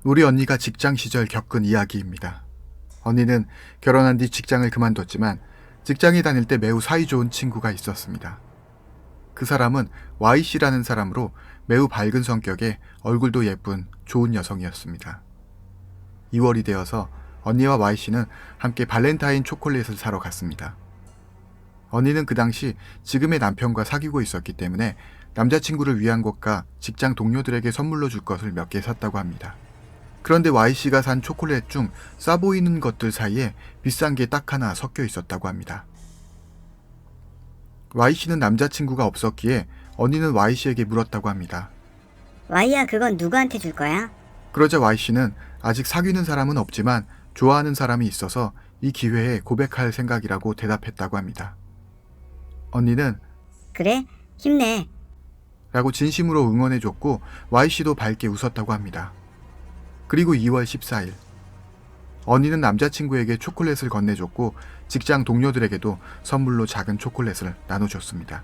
우리 언니가 직장 시절 겪은 이야기입니다. 언니는 결혼한 뒤 직장을 그만뒀지만 직장에 다닐 때 매우 사이좋은 친구가 있었습니다. 그 사람은 Y씨라는 사람으로 매우 밝은 성격에 얼굴도 예쁜 좋은 여성이었습니다. 2월이 되어서 언니와 Y씨는 함께 발렌타인 초콜릿을 사러 갔습니다. 언니는 그 당시 지금의 남편과 사귀고 있었기 때문에 남자친구를 위한 것과 직장 동료들에게 선물로 줄 것을 몇 개 샀다고 합니다. 그런데 Y씨가 산 초콜릿 중 싸 보이는 것들 사이에 비싼 게 딱 하나 섞여 있었다고 합니다. Y씨는 남자친구가 없었기에 언니는 Y씨에게 물었다고 합니다. Y야, 그건 누구한테 줄 거야? 그러자 Y씨는 아직 사귀는 사람은 없지만 좋아하는 사람이 있어서 이 기회에 고백할 생각이라고 대답했다고 합니다. 언니는 그래? 힘내. 라고 진심으로 응원해줬고 Y씨도 밝게 웃었다고 합니다. 그리고 2월 14일 언니는 남자친구에게 초콜릿을 건네줬고 직장 동료들에게도 선물로 작은 초콜릿을 나눠줬습니다.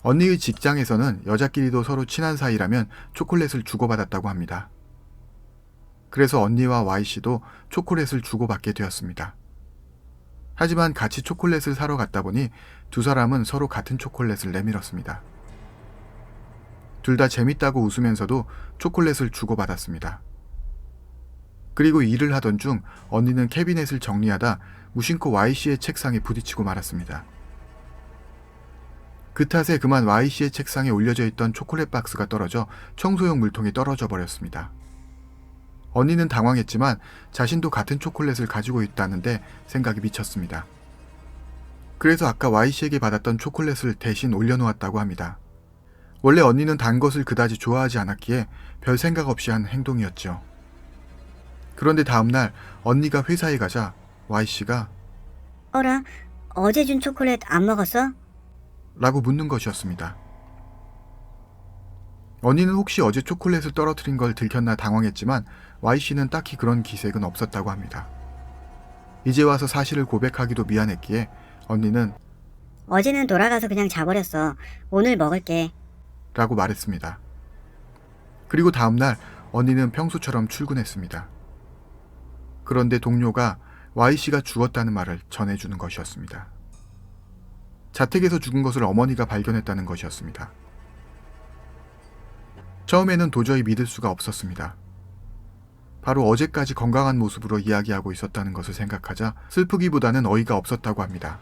언니의 직장에서는 여자끼리도 서로 친한 사이라면 초콜릿을 주고받았다고 합니다. 그래서 언니와 Y씨도 초콜릿을 주고받게 되었습니다. 하지만 같이 초콜릿을 사러 갔다 보니 두 사람은 서로 같은 초콜릿을 내밀었습니다. 둘 다 재밌다고 웃으면서도 초콜릿을 주고받았습니다. 그리고 일을 하던 중 언니는 캐비넷을 정리하다 무심코 Y씨의 책상에 부딪히고 말았습니다. 그 탓에 그만 Y씨의 책상에 올려져 있던 초콜릿 박스가 떨어져 청소용 물통에 떨어져 버렸습니다. 언니는 당황했지만 자신도 같은 초콜릿을 가지고 있다는데 생각이 미쳤습니다. 그래서 아까 Y씨에게 받았던 초콜릿을 대신 올려놓았다고 합니다. 원래 언니는 단 것을 그다지 좋아하지 않았기에 별 생각 없이 한 행동이었죠. 그런데 다음날 언니가 회사에 가자 Y씨가 어라, 어제 준 초콜릿 안 먹었어? 라고 묻는 것이었습니다. 언니는 혹시 어제 초콜릿을 떨어뜨린 걸 들켰나 당황했지만 Y씨는 딱히 그런 기색은 없었다고 합니다. 이제 와서 사실을 고백하기도 미안했기에 언니는 어제는 돌아가서 그냥 자버렸어. 오늘 먹을게. 라고 말했습니다. 그리고 다음날 언니는 평소처럼 출근했습니다. 그런데 동료가 Y씨가 죽었다는 말을 전해주는 것이었습니다. 자택에서 죽은 것을 어머니가 발견했다는 것이었습니다. 처음에는 도저히 믿을 수가 없었습니다. 바로 어제까지 건강한 모습으로 이야기하고 있었다는 것을 생각하자 슬프기보다는 어이가 없었다고 합니다.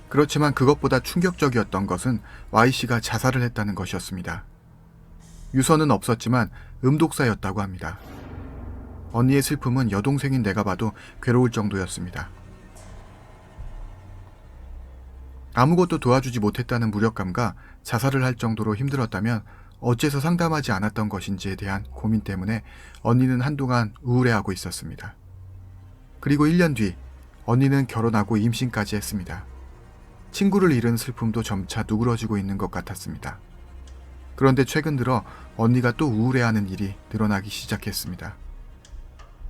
그렇지만 그것보다 충격적이었던 것은 Y씨가 자살을 했다는 것이었습니다. 유서는 없었지만 음독사였다고 합니다. 언니의 슬픔은 여동생인 내가 봐도 괴로울 정도였습니다. 아무것도 도와주지 못했다는 무력감과 자살을 할 정도로 힘들었다면 어째서 상담하지 않았던 것인지에 대한 고민 때문에 언니는 한동안 우울해하고 있었습니다. 그리고 1년 뒤 언니는 결혼하고 임신까지 했습니다. 친구를 잃은 슬픔도 점차 누그러지고 있는 것 같았습니다. 그런데 최근 들어 언니가 또 우울해하는 일이 늘어나기 시작했습니다.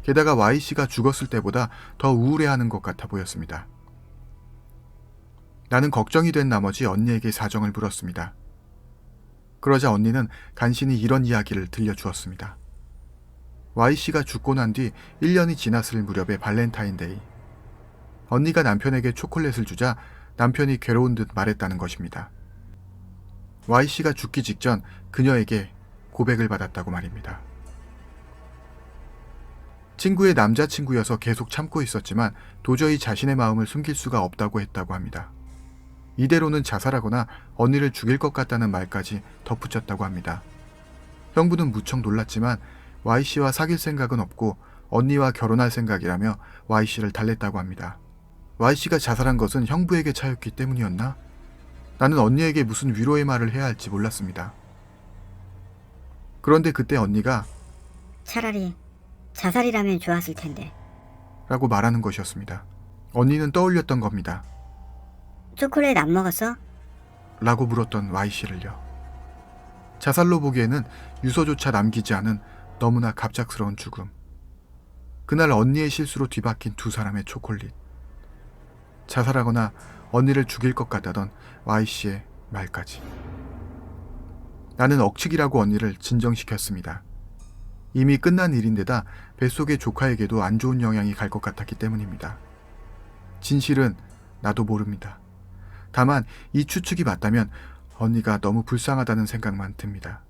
게다가 Y씨가 죽었을 때보다 더 우울해하는 것 같아 보였습니다. 나는 걱정이 된 나머지 언니에게 사정을 물었습니다. 그러자 언니는 간신히 이런 이야기를 들려주었습니다. Y씨가 죽고 난 뒤 1년이 지났을 무렵의 발렌타인데이. 언니가 남편에게 초콜릿을 주자 남편이 괴로운 듯 말했다는 것입니다. Y씨가 죽기 직전 그녀에게 고백을 받았다고 말입니다. 친구의 남자친구여서 계속 참고 있었지만 도저히 자신의 마음을 숨길 수가 없다고 했다고 합니다. 이대로는 자살하거나 언니를 죽일 것 같다는 말까지 덧붙였다고 합니다. 형부는 무척 놀랐지만 Y씨와 사귈 생각은 없고 언니와 결혼할 생각이라며 Y씨를 달랬다고 합니다. Y씨가 자살한 것은 형부에게 차였기 때문이었나? 나는 언니에게 무슨 위로의 말을 해야 할지 몰랐습니다. 그런데 그때 언니가 차라리 자살이라면 좋았을 텐데. 라고 말하는 것이었습니다. 언니는 떠올렸던 겁니다. 초콜릿 안 먹었어? 라고 물었던 Y씨를요. 자살로 보기에는 유서조차 남기지 않은 너무나 갑작스러운 죽음. 그날 언니의 실수로 뒤바뀐 두 사람의 초콜릿. 자살하거나 언니를 죽일 것 같다던 Y씨의 말까지. 나는 억측이라고 언니를 진정시켰습니다. 이미 끝난 일인데다 뱃속의 조카에게도 안 좋은 영향이 갈 것 같았기 때문입니다. 진실은 나도 모릅니다. 다만 이 추측이 맞다면 언니가 너무 불쌍하다는 생각만 듭니다.